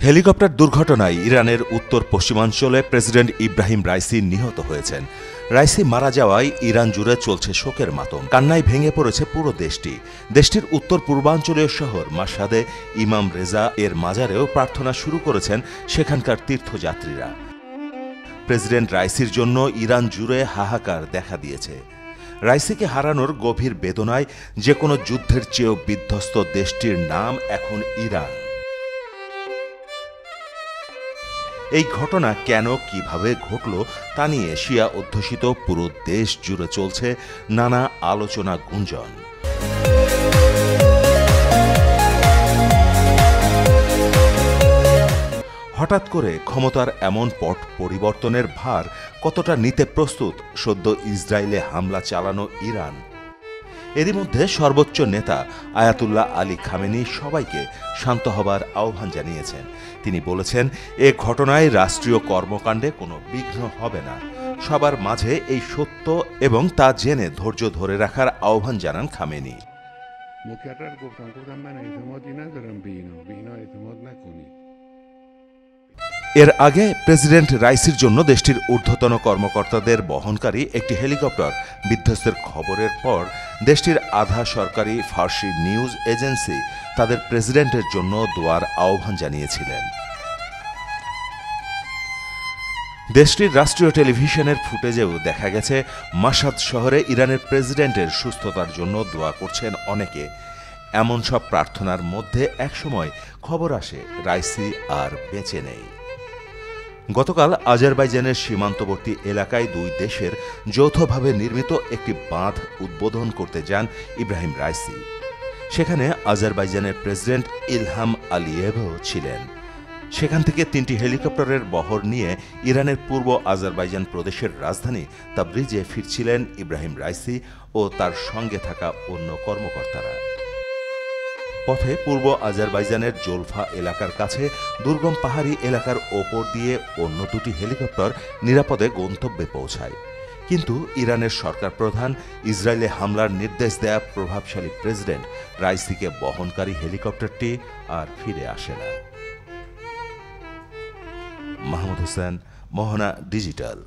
Helicopter দুর্ঘটনায় ইরানের উত্তর পশ্চিমাঞ্চলে প্রেসিডেন্ট ইব্রাহিম রাইসি নিহত হয়েছেন। রাইসি মারা যাওয়ায় ইরান জুড়ে চলছে শোকের মাতম। কান্নায় ভেঙে পড়েছে পুরো দেশটি। দেশটির উত্তর পূর্বাঞ্চলীয় শহর মাশহাদে ইমাম রেজা এর মাজারেও প্রার্থনা শুরু করেছেন সেখানকার তীর্থযাত্রীরা। প্রেসিডেন্ট রাইসির জন্য ইরান জুড়ে হাহাকার দেখা দিয়েছে। রাইসিকে হারানোর গভীর বেদনায় যে কোনো যুদ্ধের চেয়েও বিধ্বস্ত দেশটির নাম এখন ইরান। এই ঘটনা কেন কিভাবে ঘটল তা নিয়ে শিয়া অধ্যুষিত পুরো দেশ জুড়ে চলছে নানা আলোচনা গুঞ্জন। হঠাৎ করে ক্ষমতার এমন পট পরিবর্তনের ভার কতটা নিতে প্রস্তুত সদ্য ইসরায়েলে হামলা চালানো ইরান? এরই মধ্যে সর্বোচ্চ নেতা আয়াতুল্লাহ আলী খামেনি সবাইকে শান্ত হবার আহ্বান জানিয়েছেন। তিনি বলেছেন, এ ঘটনায় রাষ্ট্রীয় কর্মকাণ্ডে কোনো বিঘ্ন হবে না। সবার মাঝে এই সত্য এবং তা জেনে ধৈর্য ধরে রাখার আহ্বান জানান খামেনি। এর আগে প্রেসিডেন্ট রাইসির জন্য দেশটির ঊর্ধ্বতন কর্মকর্তাদের বহনকারী একটি হেলিকপ্টার বিধ্বস্তের খবরের পর দেশটির আধা সরকারি ফার্সি নিউজ এজেন্সি তাদের প্রেসিডেন্টের জন্য দোয়ার আহ্বান জানিয়েছিলেন। দেশটির রাষ্ট্রীয় টেলিভিশনের ফুটেজেও দেখা গেছে মাশহাদ শহরে ইরানের প্রেসিডেন্টের সুস্থতার জন্য দোয়া করছেন অনেকে। এমন সব প্রার্থনার মধ্যে একসময় খবর আসে রাইসি আর বেঁচে নেই। গতকাল আজারবাইজানের সীমান্তবর্তী এলাকায় দুই দেশের যৌথভাবে নির্মিত একটি বাঁধ উদ্বোধন করতে যান ইব্রাহিম রাইসি। সেখানে আজারবাইজানের প্রেসিডেন্ট ইলহাম আলিয়েভও ছিলেন। সেখান থেকে 3টি হেলিকপ্টারের বহর নিয়ে ইরানের পূর্ব আজারবাইজান প্রদেশের রাজধানী তাবরিজে ফিরছিলেন ইব্রাহিম রাইসি ও তার সঙ্গে থাকা অন্য কর্মকর্তারা। পথে পূর্ব আজারবাইজানের জোলফা এলাকার কাছে দুর্গম পাহাড়ি এলাকার ওপর দিয়ে অন্য 2টি হেলিকপ্টার নিরাপদে গন্তব্যে পৌঁছায়। কিন্তু ইরানের সরকার প্রধান ইসরায়েলে হামলার নির্দেশ দেয়া প্রভাবশালী প্রেসিডেন্ট রাইসিকে বহনকারী হেলিকপ্টারটি আর ফিরে আসে না। মাহমুদ হোসেন, মোহনা ডিজিটাল।